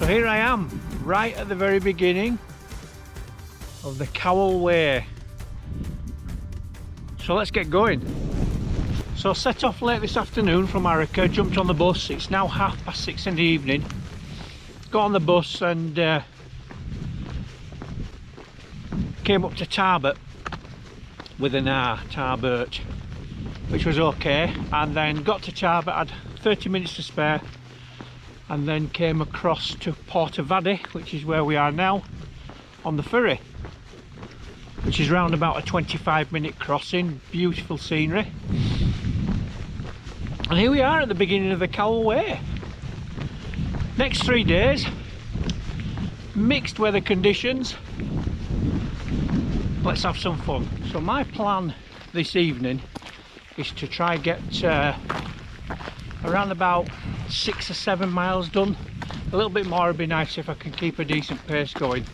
So here I am, right at the very beginning of the Cowal Way. So let's get going. So set off late this afternoon from Arrochar, jumped on the bus. It's now 6:30 in the evening. Got on the bus and came up to Tarbert with an R, Tarbert, which was okay. And then got to Tarbert, had 30 minutes to spare, and then came across to Portavadie, which is where we are now, on the ferry, which is round about a 25-minute crossing. Beautiful scenery. And here we are at the beginning of the Cowal Way. Next 3 days, mixed weather conditions. Let's have some fun. So my plan this evening is to try get around about 6 or 7 miles done. A little bit more would be nice if I can keep a decent pace going.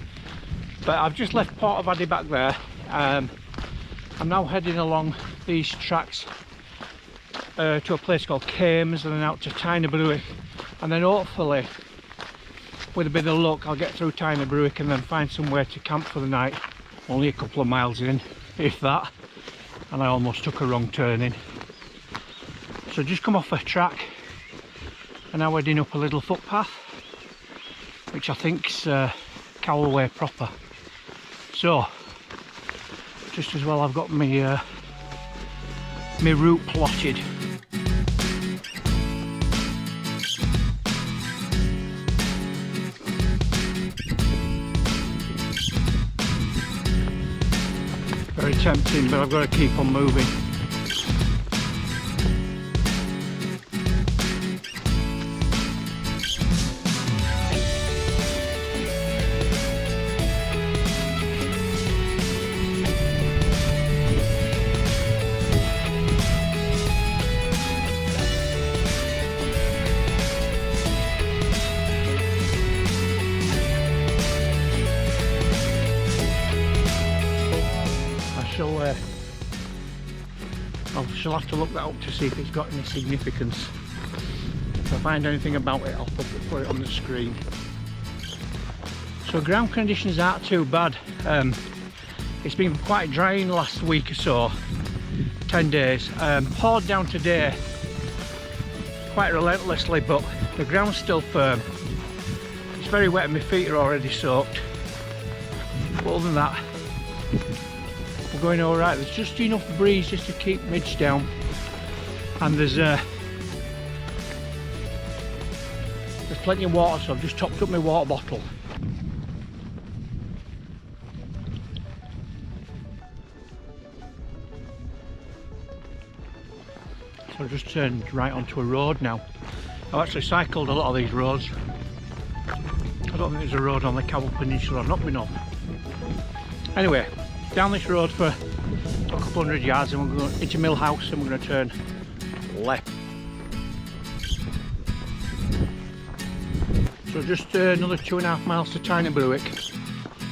But I've just left Portavadie back there. I'm now heading along these tracks to a place called Kames, and then out to Tighnabruiach, and then hopefully, with a bit of luck, I'll get through Tighnabruiach and then find somewhere to camp for the night. Only a couple of miles in, if that, and I almost took a wrong turn in. So just come off a track and now heading up a little footpath, which I think's Cowal Way proper. So just as well I've got my my route plotted. Very tempting, but I've got to keep on moving. I shall have to look that up to see if it's got any significance. If I find anything about it, I'll put it on the screen. So ground conditions aren't too bad. It's been quite dry in the last week or so, 10 days. Poured down today quite relentlessly, but the ground's still firm. It's very wet and my feet are already soaked. But other than that, we're going all right. There's just enough breeze just to keep midge down, and there's plenty of water, so I've just topped up my water bottle. So I've just turned right onto a road now. I've actually cycled a lot of these roads. I don't think there's a road on the Cowal Peninsula, not been on. Anyway, down this road for a couple hundred yards and we're going into Mill House, and we're going to turn left. So just another 2.5 miles to Tighnabruiach,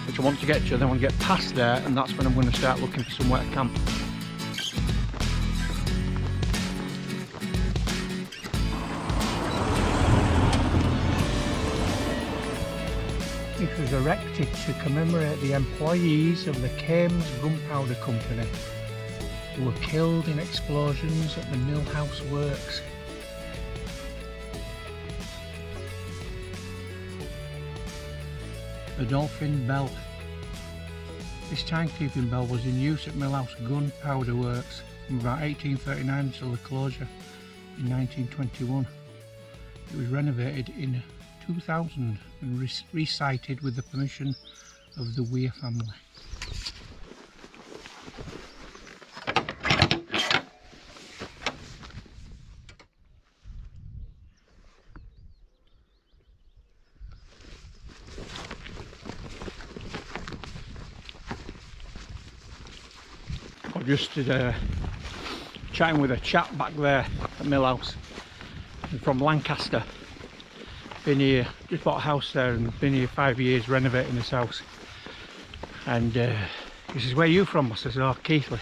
which I want to get to. Then I want to get past there, and that's when I'm going to start looking for somewhere to camp. It was erected to commemorate the employees of the Kames gunpowder company who were killed in explosions at the Mill House works. The Dolphin Bell. This timekeeping bell was in use at Mill House gunpowder works from about 1839 until the closure in 1921. It was renovated in 2000 and recited with the permission of the Weir family. I've just chatting with a chap back there at Mill House from Lancaster. Been here, just bought a house there and been here 5 years renovating this house. And he says, "Where are you from?" I says, "Oh, Keithley."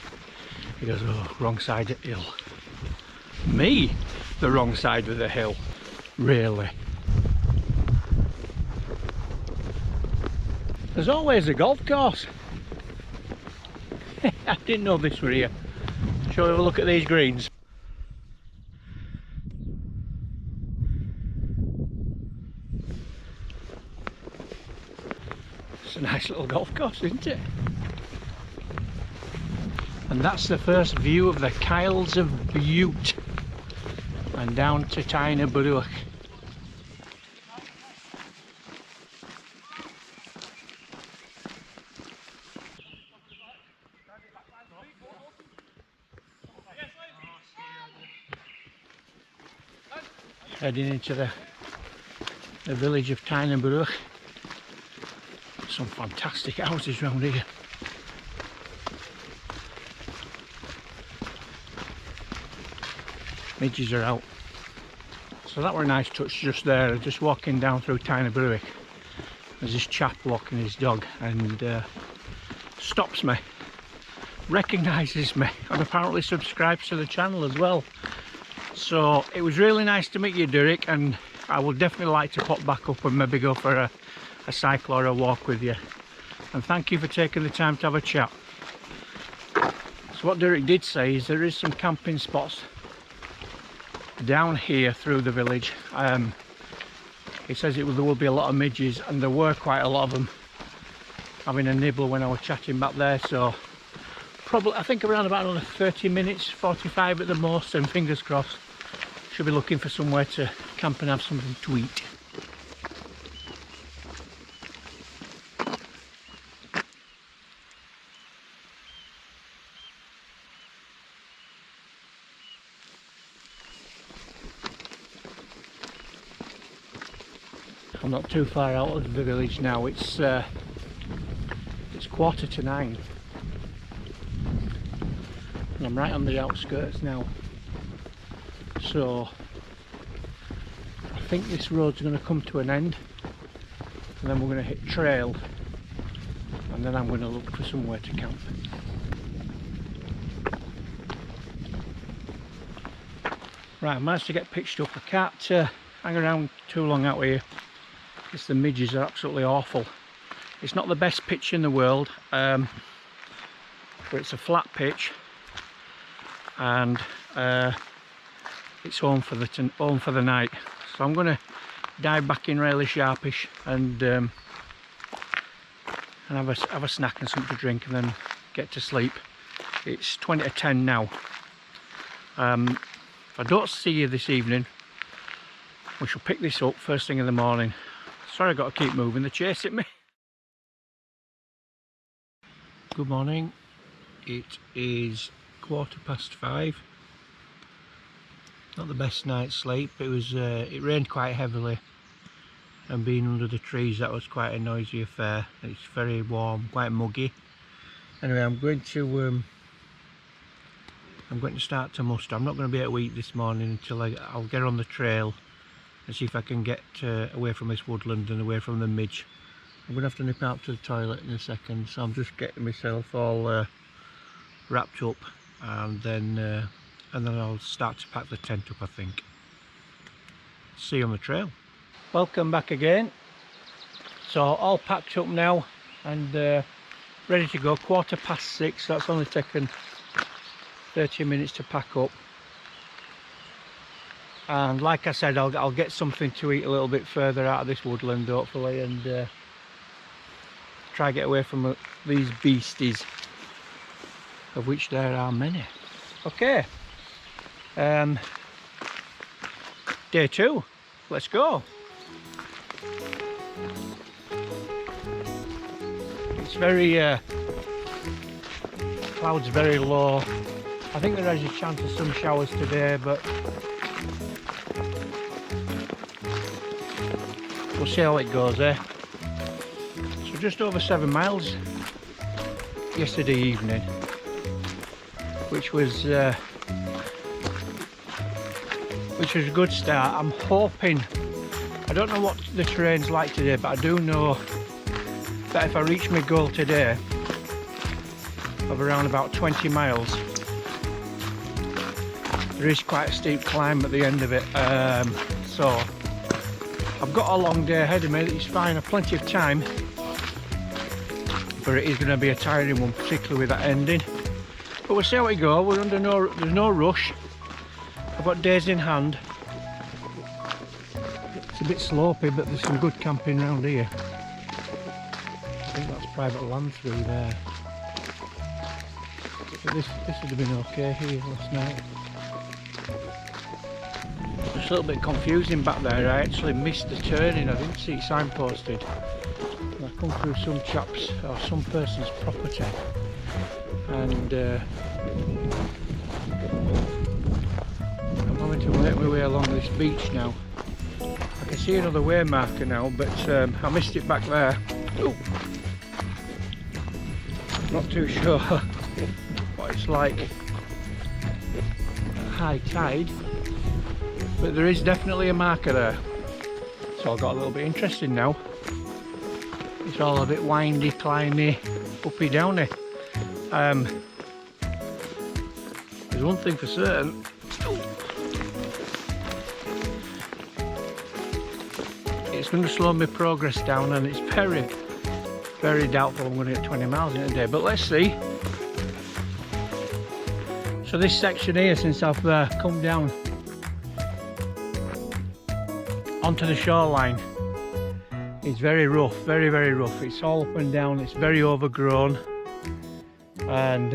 He goes, "Oh, wrong side of the hill." Me? The wrong side of the hill? Really? There's always a golf course. I didn't know this were here. Shall we have a look at these greens? It's a nice little golf course, isn't it? And that's the first view of the Kyles of Butte and down to Tighnabruiach. Heading into the village of Tighnabruiach. Some fantastic houses round here. Midges are out. So that were a nice touch just there, just walking down through Tighnabruiach. There's this chap walking his dog and stops me, recognises me, and apparently subscribes to the channel as well. So it was really nice to meet you, Derek, and I would definitely like to pop back up and maybe go for a cycle or a walk with you. And thank you for taking the time to have a chat. So what Derek did say is there is some camping spots down here through the village. He says there will be a lot of midges, and there were quite a lot of them having a nibble when I was chatting back there. So probably, I think around about another 30 minutes, 45 at the most, and fingers crossed should be looking for somewhere to camp and have something to eat. I'm not too far out of the village now. It's 9:15 and I'm right on the outskirts now. So I think this road's going to come to an end, and then we're going to hit trail, and then I'm going to look for somewhere to camp. Right, I managed to get pitched up. I can't hang around too long out here because the midges are absolutely awful. It's not the best pitch in the world, but it's a flat pitch, and it's home for the night. So I'm going to dive back in really sharpish and have a snack and something to drink, and then get to sleep. It's 20 to 10 now. If I don't see you this evening, we shall pick this up first thing in the morning. Sorry, I've got to keep moving, they're chasing me. Good morning. It is 5:15. Not the best night's sleep. It rained quite heavily, and being under the trees, that was quite a noisy affair. It's very warm, quite muggy. Anyway, I'm going to start to muster. I'm not going to be able to eat this morning until I'll get on the trail and see if I can get away from this woodland and away from the midge. I'm going to have to nip out to the toilet in a second, so I'm just getting myself all wrapped up, and then I'll start to pack the tent up, I think. See you on the trail. Welcome back again. So all packed up now and ready to go. 6:15, that's only taken 30 minutes to pack up. And like I said, I'll get something to eat a little bit further out of this woodland hopefully, and try to get away from these beasties, of which there are many. Okay, day 2, let's go. It's very clouds very low. I think there is a chance of some showers today, but we'll see how it goes, eh? So just over 7 miles yesterday evening, which was a good start. I'm hoping, I don't know what the terrain's like today, but I do know that if I reach my goal today of around about 20 miles, there is quite a steep climb at the end of it. So I've got a long day ahead of me. It's fine, I've plenty of time. but it is going to be a tiring one, particularly with that ending. But we'll see how it goes. We're under there's no rush. I've got days in hand. It's a bit slopey, but there's some good camping around here. I think that's private land through there. But this would have been okay here last night. It's a little bit confusing back there. I actually missed the turning. I didn't see it signposted. And I come through some chap's or some person's property, and I'm having to work my way along this beach now. I can see another way marker now, but I missed it back there. Ooh. Not too sure what it's like at high tide, but there is definitely a marker there. So I got a little bit interested now. It's all a bit windy, climby, uppy, downy. There's one thing for certain. It's going to slow my progress down, and it's very, very doubtful I'm going to get 20 miles in a day, but let's see. So this section here, since I've come down onto the shoreline, is very rough, very, very rough. It's all up and down, it's very overgrown, and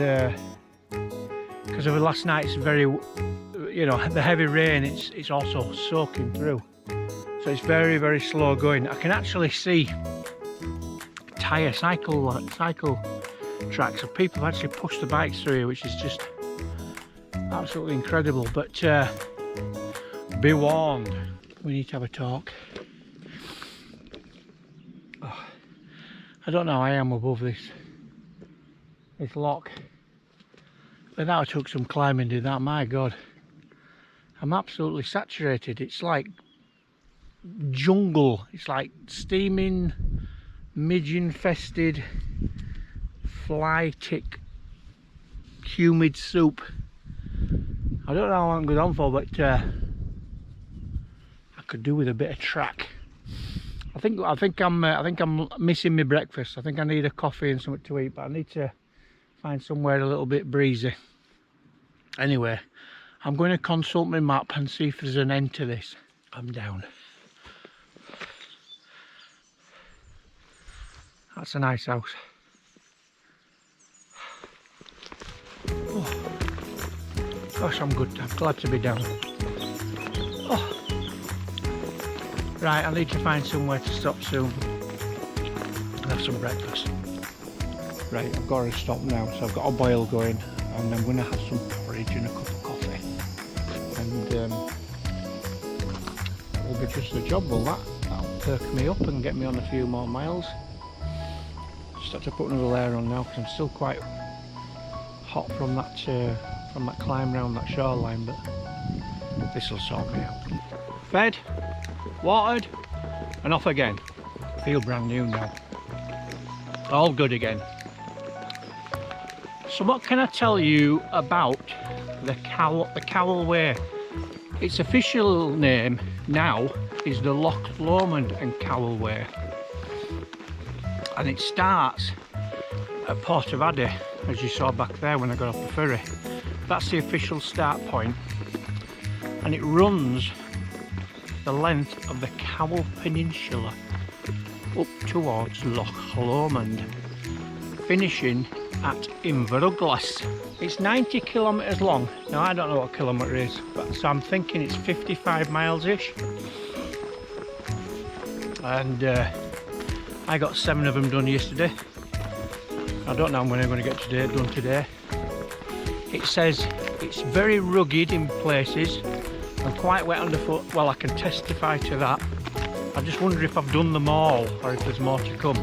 because of last night's very, you know, the heavy rain, it's also soaking through. So it's very, very slow going. I can actually see cycle tracks of people have actually pushed the bikes through here, which is just absolutely incredible. But be warned, we need to have a talk. Oh, I don't know how I am above this loch. But that took some climbing, did that? My God, I'm absolutely saturated. It's like jungle. It's like steaming, midge infested, fly tick, humid soup. I don't know how long it goes on for, but I could do with a bit of track. I think I'm missing my breakfast. I think I need a coffee and something to eat, but I need to find somewhere a little bit breezy. Anyway, I'm going to consult my map and see if there's an end to this. I'm down. That's a nice house. Oh. Gosh, I'm glad to be down. Oh. Right, I need to find somewhere to stop soon and have some breakfast. Right, I've got to stop now, so I've got a boil going, and I'm going to have some porridge and a cup of coffee. And that'll be just the job, will that? That'll perk me up and get me on a few more miles. Just have to put another layer on now because I'm still quite hot from that climb round that shoreline, but this will sort me out. Fed, watered, and off again. Feel brand new now. All good again. So what can I tell you about the Cowal Way? Its official name now is the Loch Lomond Cowal Way, and it starts at Portavadie, as you saw back there when I got off the ferry. That's the official start point, and it runs the length of the Cowal Peninsula up towards Loch Lomond, finishing at Inveruglas. It's 90 kilometres long. Now I don't know what a kilometre is, but so I'm thinking it's 55 miles ish. And I got 7 of them done yesterday. I don't know when I'm going to get done today. It says it's very rugged in places and quite wet underfoot. Well, I can testify to that. I just wonder if I've done them all or if there's more to come.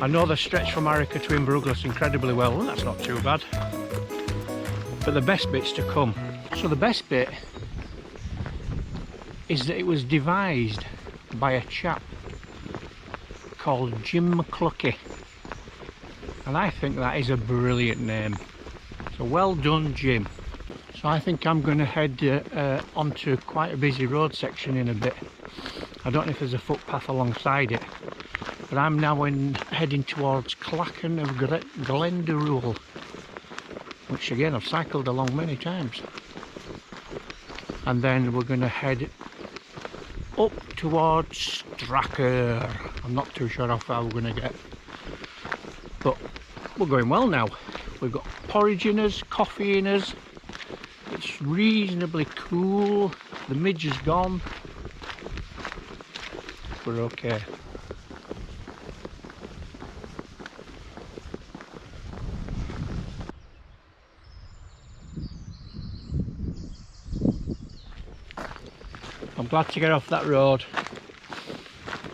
I know the stretch from Arrochar to Inveruglas incredibly well, and that's not too bad. But the best bit's to come. So the best bit is that it was devised by a chap called Jim McClucky, and I think that is a brilliant name. So well done, Jim. So I think I'm going to head onto quite a busy road section in a bit. I don't know if there's a footpath alongside it, But I'm now heading towards Clachan of Glenbranter, which again I've cycled along many times. And then we're going to head up towards Ardgartan. I'm not too sure how far we're going to get, but we're going well now. We've got porridge in us, coffee in us. It's reasonably cool. The midge is gone. We're okay. I'm glad to get off that road.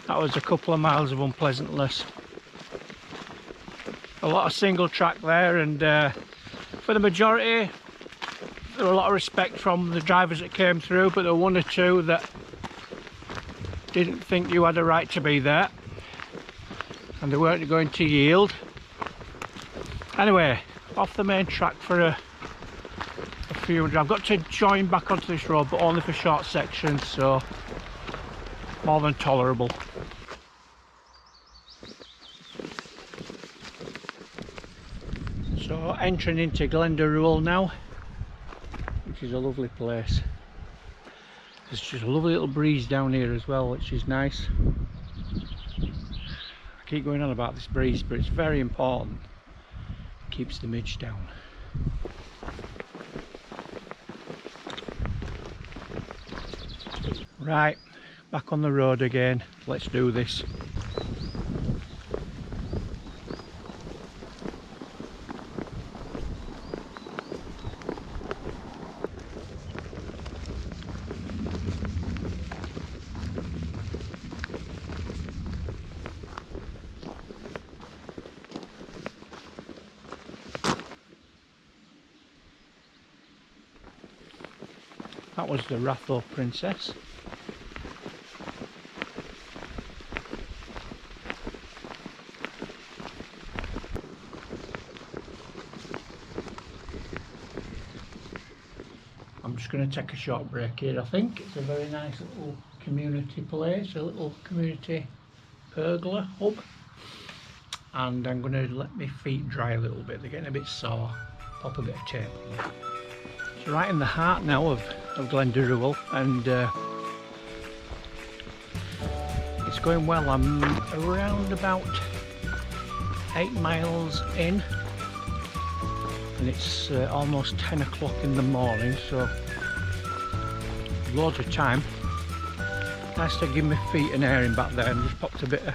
That was a couple of miles of unpleasantness. A lot of single track there, and for the majority there were a lot of respect from the drivers that came through, but there were one or two that didn't think you had a right to be there and they weren't going to yield. Anyway, off the main track for a few hundred. I've got to join back onto this road, but only for short sections, so more than tolerable. So entering into Glenbranter now, which is a lovely place. There's just a lovely little breeze down here as well, which is nice. I keep going on about this breeze, but it's very important. It keeps the midge down. Right, back on the road again. Let's do this. That was the Ratho Princess. I'm just going to take a short break here. I think it's a very nice little community place, a little community pergola hub, and I'm going to let my feet dry a little bit. They're getting a bit sore. Pop a bit of tape on them. It's right in the heart now of Glenbranter, and it's going well. I'm around about 8 miles in, and it's almost 10 o'clock in the morning, so loads of time. Nice to give my feet an airing back there, and just popped a bit of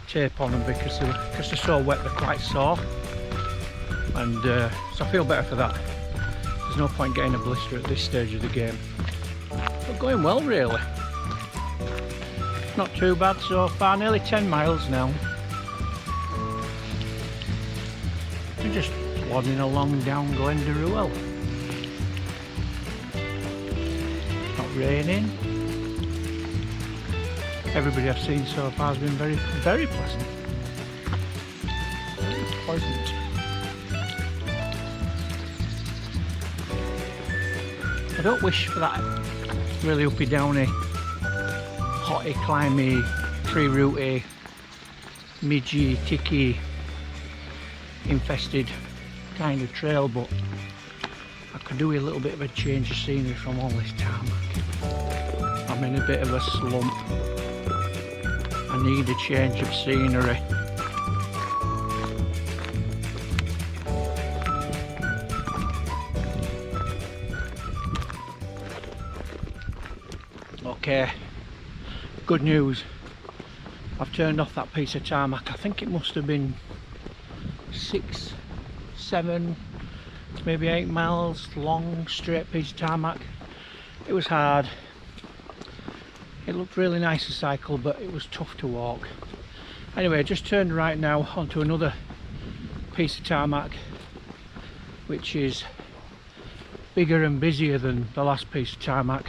tape on them because they're so wet, they're quite sore, and so I feel better for that. There's no point getting a blister at this stage of the game. But going well, really. Not too bad so far, nearly 10 miles now. We're just plodding along down Glenbranter. Not raining. Everybody I've seen so far has been very, very pleasant. Pleasant. I don't wish for that really uppy downy, hotty, climby, tree rooty, midgy, ticky, infested kind of trail, but I could do with a little bit of a change of scenery from all this tarmac. I'm in a bit of a slump. I need a change of scenery. Okay, good news. I've turned off that piece of tarmac. I think it must have been 6, 7, maybe 8 miles long, straight piece of tarmac. It was hard. It looked really nice to cycle, but it was tough to walk. Anyway, I just turned right now onto another piece of tarmac, which is bigger and busier than the last piece of tarmac.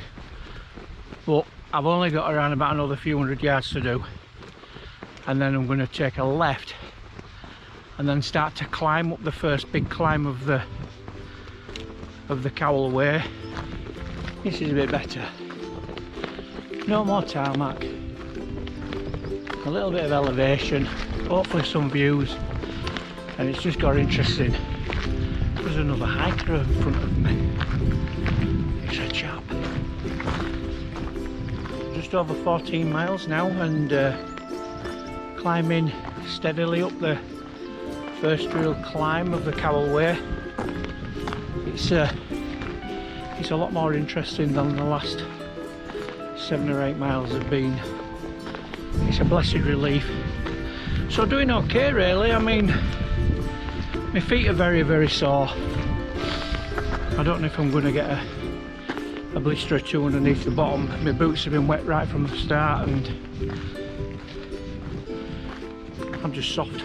But I've only got around about another few hundred yards to do, and then I'm going to take a left and then start to climb up the first big climb of the Cowal Way. This is a bit better. No more tarmac. a little bit of elevation, hopefully some views, and it's just got interesting. There's another hiker in front of me. It's a chap. Just over 14 miles now, and climbing steadily up the first real climb of the Cowal Way. It's a lot more interesting than the last 7 or 8 miles have been. It's a blessed relief. So doing okay really. I mean, my feet are very, very sore. I don't know if I'm going to get a blister or two underneath the bottom. My boots have been wet right from the start, and I'm just soft.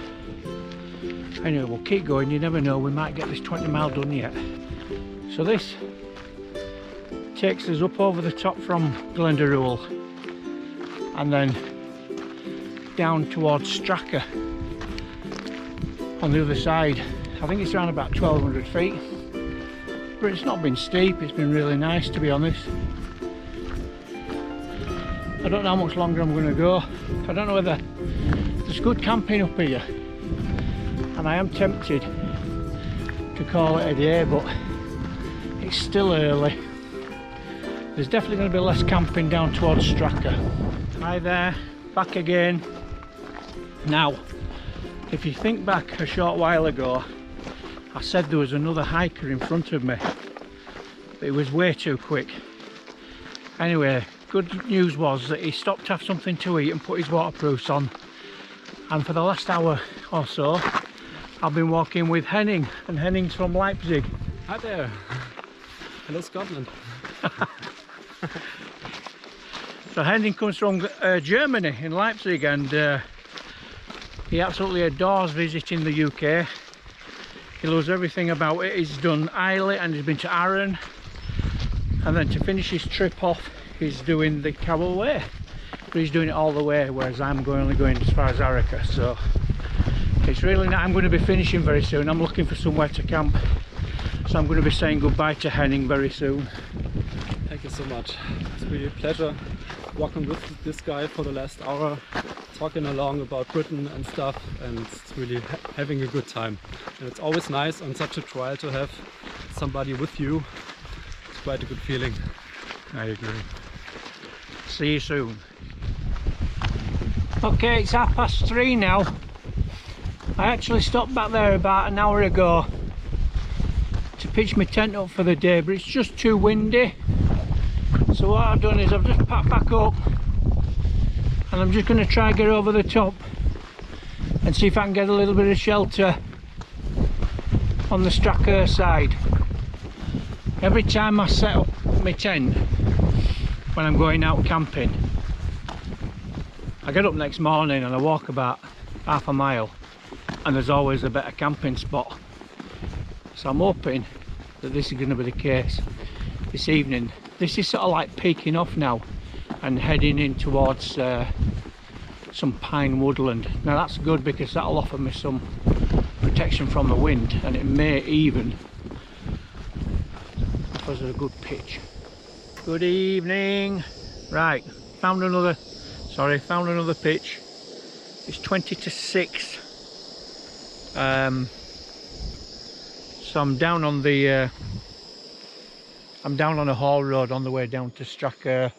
Anyway, we'll keep going, you never know, we might get this 20 mile done yet. So this takes us up over the top from Glenbranter and then down towards Strachan on the other side. I think it's around about 1200 feet, but it's not been steep, it's been really nice to be honest. I don't know how much longer I'm going to go. I don't know whether there's good camping up here, and I am tempted to call it a day, but it's still early. There's definitely going to be less camping down towards Strachan. Hi there, back again. Now, if you think back a short while ago, I said there was another hiker in front of me, but it was way too quick. Anyway, good news was that he stopped to have something to eat and put his waterproofs on, and for the last hour or so I've been walking with Henning, and Henning's from Leipzig. Hi there. Hello Scotland. So Henning comes from Germany, in Leipzig, and he absolutely adores visiting the UK. He loves everything about it. He's done Islay and he's been to Arran, and then to finish his trip off he's doing the Cowal Way, but he's doing it all the way, whereas I'm only going as far as Arrochar. So it's really not, I'm going to be finishing very soon. I'm looking for somewhere to camp, so I'm going to be saying goodbye to Henning very soon. Thank you so much. It's really a pleasure walking with this guy for the last hour, talking along about Britain and stuff, and it's really having a good time. And it's always nice on such a trail to have somebody with you. It's quite a good feeling. I agree. See you soon. Okay, it's 3:30 now. I actually stopped back there about an hour ago to pitch my tent up for the day, but it's just too windy. So what I've done is I've just packed back up, and I'm just going to try and get over the top and see if I can get a little bit of shelter on the Strachan side. Every time I set up my tent when I'm going out camping, I get up next morning and I walk about half a mile, and there's always a better camping spot. So I'm hoping that this is going to be the case this evening. This is sort of like peaking off now and heading in towards some pine woodland. Now that's good because that'll offer me some protection from the wind, and it may even offer us a good pitch. Good evening. Right, found another pitch. It's 20 to 6. So I'm down on the a haul road on the way down to Strachan,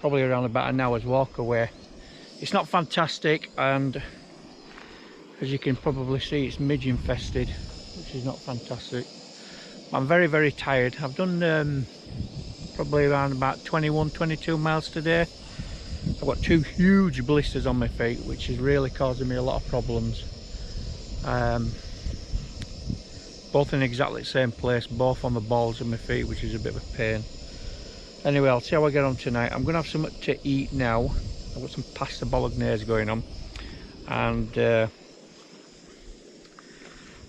probably around about an hour's walk away. It's not fantastic, and as you can probably see, it's midge infested, which is not fantastic. I'm very, very tired. I've done probably around about 21-22 miles today. I've got 2 huge blisters on my feet, which is really causing me a lot of problems. Both in exactly the same place, both on the balls of my feet, which is a bit of a pain. Anyway, I'll see how I get on tonight. I'm going to have something to eat now. I've got some pasta bolognese going on, and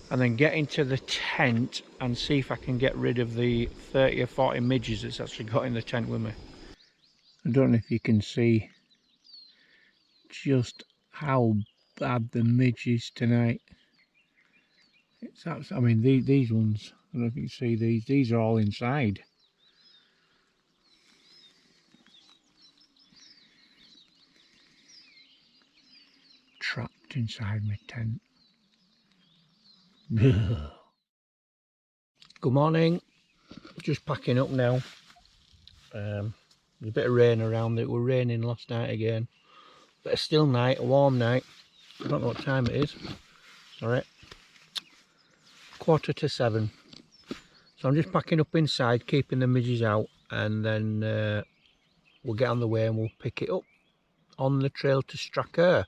then get into the tent and see if I can get rid of the 30 or 40 midges that's actually got in the tent with me. I don't know if you can see just how bad the midge is tonight. I mean, these ones, I don't know if you can see these are all inside. trapped inside my tent. Good morning. Just packing up now. There's a bit of rain around. It was raining last night again. But a still night, a warm night. I don't know what time it is. Sorry. 7:15. So I'm just packing up inside, keeping the midges out, and then we'll get on the way and we'll pick it up on the trail to Stracher.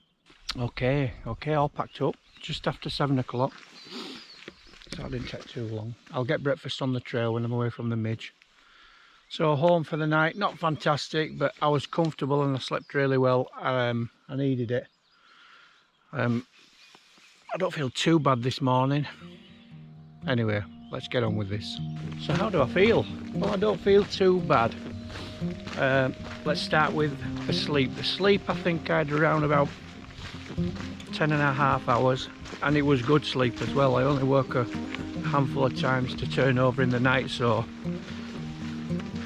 Okay, all packed up. Just after 7 o'clock. So that didn't take too long. I'll get breakfast on the trail when I'm away from the midge. So home for the night, not fantastic, but I was comfortable and I slept really well. I needed it. I don't feel too bad this morning. Anyway, let's get on with this. So how do I feel? Well, I don't feel too bad. Let's start with the sleep. The sleep, I think I had around about 10.5 hours, and it was good sleep as well. I only woke a handful of times to turn over in the night, so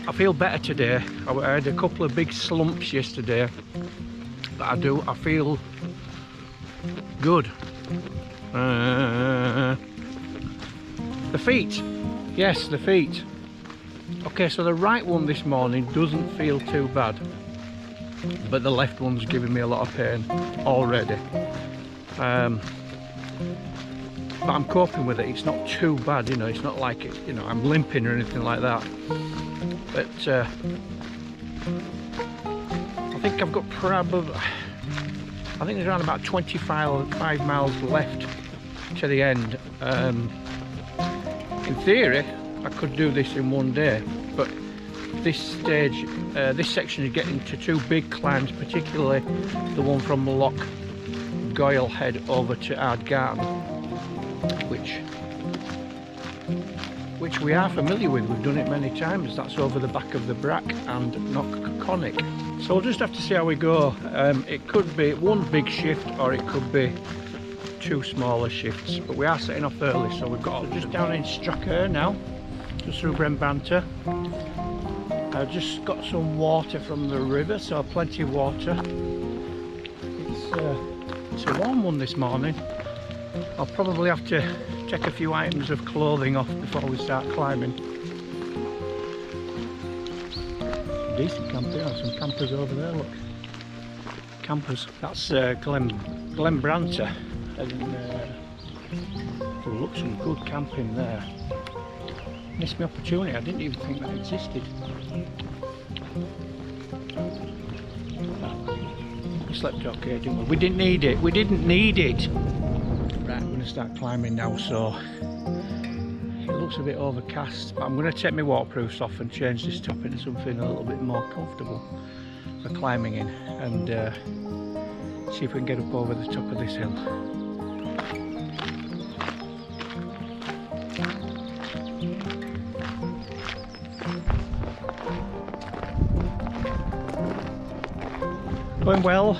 I feel better today. I had a couple of big slumps yesterday, but I feel good. The feet, yes, the feet. Okay, so the right one this morning doesn't feel too bad, but the left one's giving me a lot of pain already. But I'm coping with it. It's not too bad, you know. It's not like it, you know, I'm limping or anything like that. But I think I've got probably, I think there's around about 25 miles left to the end. In theory, I could do this in one day, but this stage, this section is getting to two big climbs, particularly the one from Lochgoilhead over to Ardgartan, which we are familiar with. We've done it many times. That's over the back of the Brack and Knockconnick. So we'll just have to see how we go. It could be one big shift, or it could be two smaller shifts, but we are setting off early, so we've got just down in Stracher now, just through Glenbranter. I just got some water from the river, so plenty of water. It's a warm one this morning. I'll probably have to take a few items of clothing off before we start climbing. Decent camping. There's some campers over there, look. Campers. That's Glenbranter. And look, some good camping there. Missed my opportunity. I didn't even think that existed. We slept okay, didn't we? We didn't need it. We didn't need it. Right, I'm going to start climbing now. So it looks a bit overcast, but I'm going to take my waterproofs off and change this top into something a little bit more comfortable for climbing in, and see if we can get up over the top of this hill. Going well.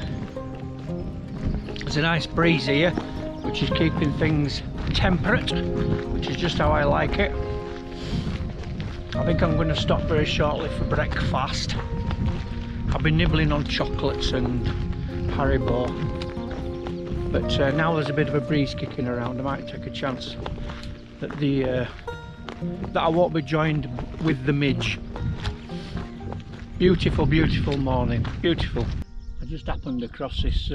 There's a nice breeze here, which is keeping things temperate, which is just how I like it. I think I'm going to stop very shortly for breakfast. I've been nibbling on chocolates and Haribo, but now there's a bit of a breeze kicking around. I might take a chance that that I won't be joined with the midge. Beautiful, beautiful morning. Beautiful. I just happened across this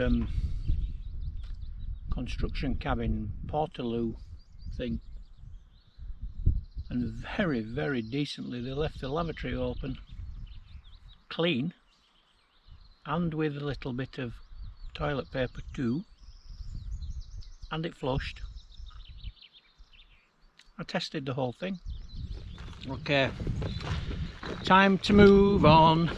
construction cabin portaloo thing, and very, very decently they left the lavatory open, clean, and with a little bit of toilet paper too, and it flushed. I tested the whole thing. Okay, time to move on.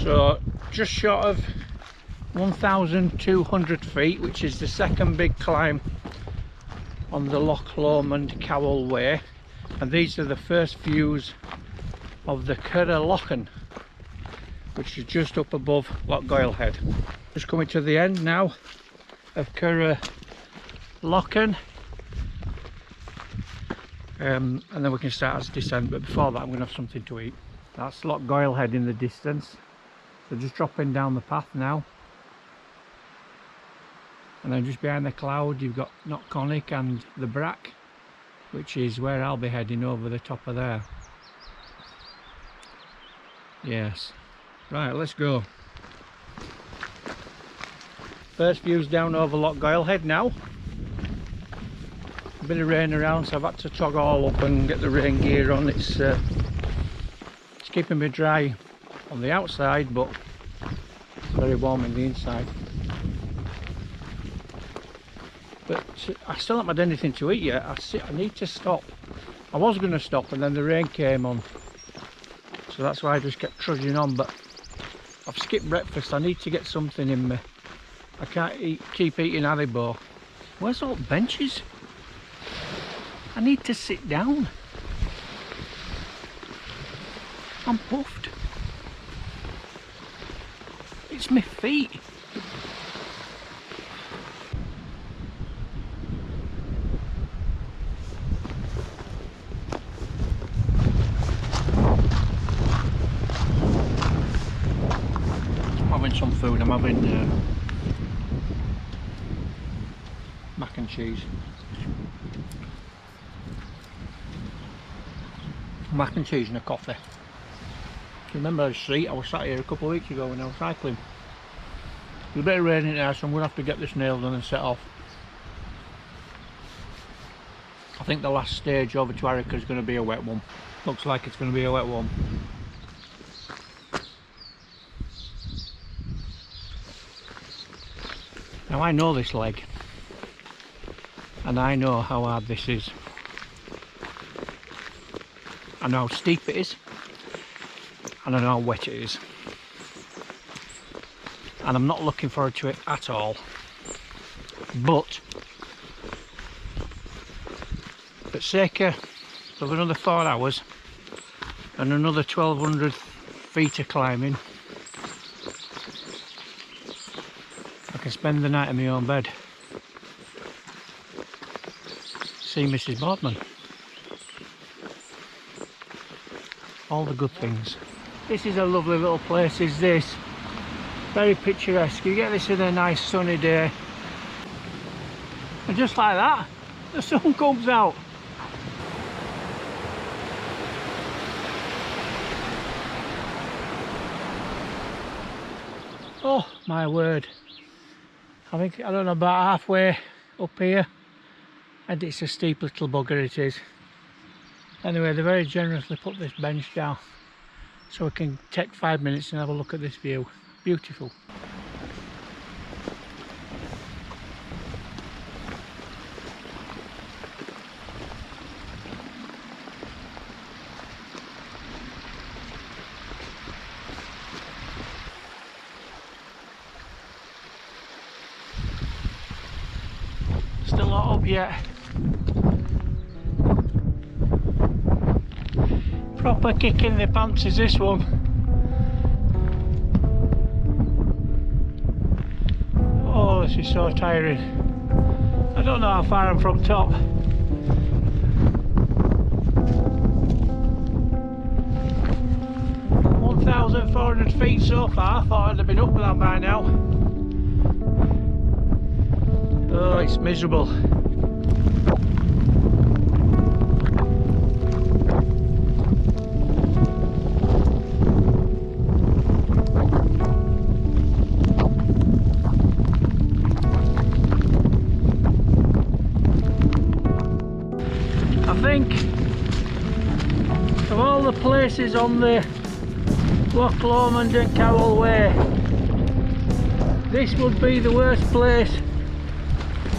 So just short of 1,200 feet, which is the second big climb on the Loch Lomond Cowal Way, and these are the first views of the Lochgoilhead, which is just up above Lochgoilhead. Just coming to the end now of Lochgoilhead, and then we can start our descent, but before that I'm going to have something to eat. That's Lochgoilhead in the distance, so just dropping down the path now. And then just behind the cloud you've got Knockconnick and the Brack, which is where I'll be heading, over the top of there. Yes. Right, let's go. First view's down over Lochgoilhead now. A bit of rain around, so I've had to tog all up and get the rain gear on. It's keeping me dry on the outside, but it's very warm in the inside. But I still haven't had anything to eat yet. I need to stop. I was going to stop and then the rain came on, so that's why I just kept trudging on, but I've skipped breakfast. I need to get something in me. I can't keep eating Haribo. Where's all the benches? I need to sit down. I'm puffed. It's my feet. I'm having some food. I'm having mac and cheese. Mac and cheese and a coffee. Remember the street? I was sat here a couple of weeks ago when I was cycling. There's a bit of rain in there, so I'm going to have to get this nailed on and set off. I think the last stage over to Arrochar is going to be a wet one. Looks like it's going to be a wet one. Now I know this leg, and I know how hard this is. I know how steep it is, and I know how wet it is, and I'm not looking forward to it at all. But for sake of another 4 hours and another 1,200 feet of climbing, I can spend the night in my own bed. See Mrs. Boardman. All the good things. This is a lovely little place, is this. Very picturesque. You get this in a nice sunny day, and just like that the sun comes out. Oh my word. I don't know, about halfway up here, and it's a steep little bugger it is. Anyway, they very generously put this bench down so we can take 5 minutes and have a look at this view. Beautiful. Still not up yet. Proper kick in the pants is this one. Oh, this is so tiring. I don't know how far I'm from top. (1,400 feet so far. I thought I'd have been up with that by now. Oh, it's miserable. I think of all the places on the Loch Lomond Cowal Way, this would be the worst place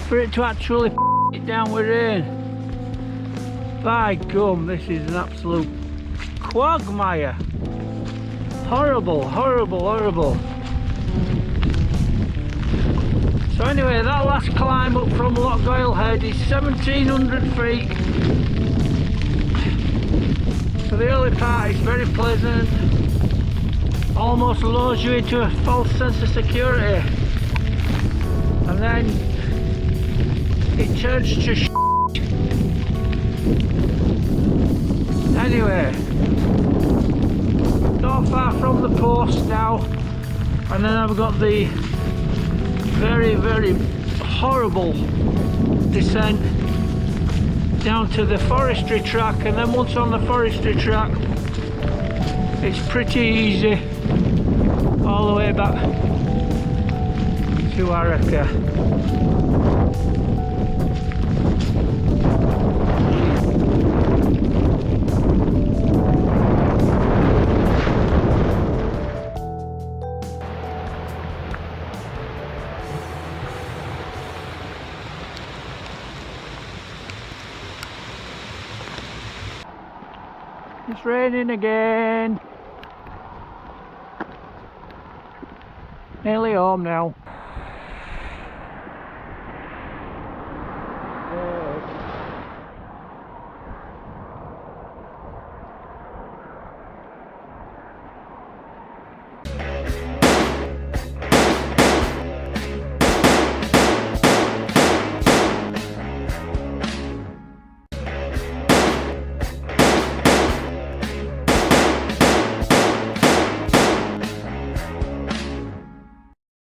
for it to actually it down with rain. By gum, this is an absolute quagmire. Horrible, horrible, horrible. Anyway, that last climb up from Lochgoilhead is 1700 feet. For the early part it's very pleasant, almost lures you into a false sense of security, and then it turns to shit. Anyway, not far from the post now, and then I've got the very, very horrible descent down to the forestry track, and then once on the forestry track it's pretty easy all the way back to Arrochar. It's raining again. Nearly home now.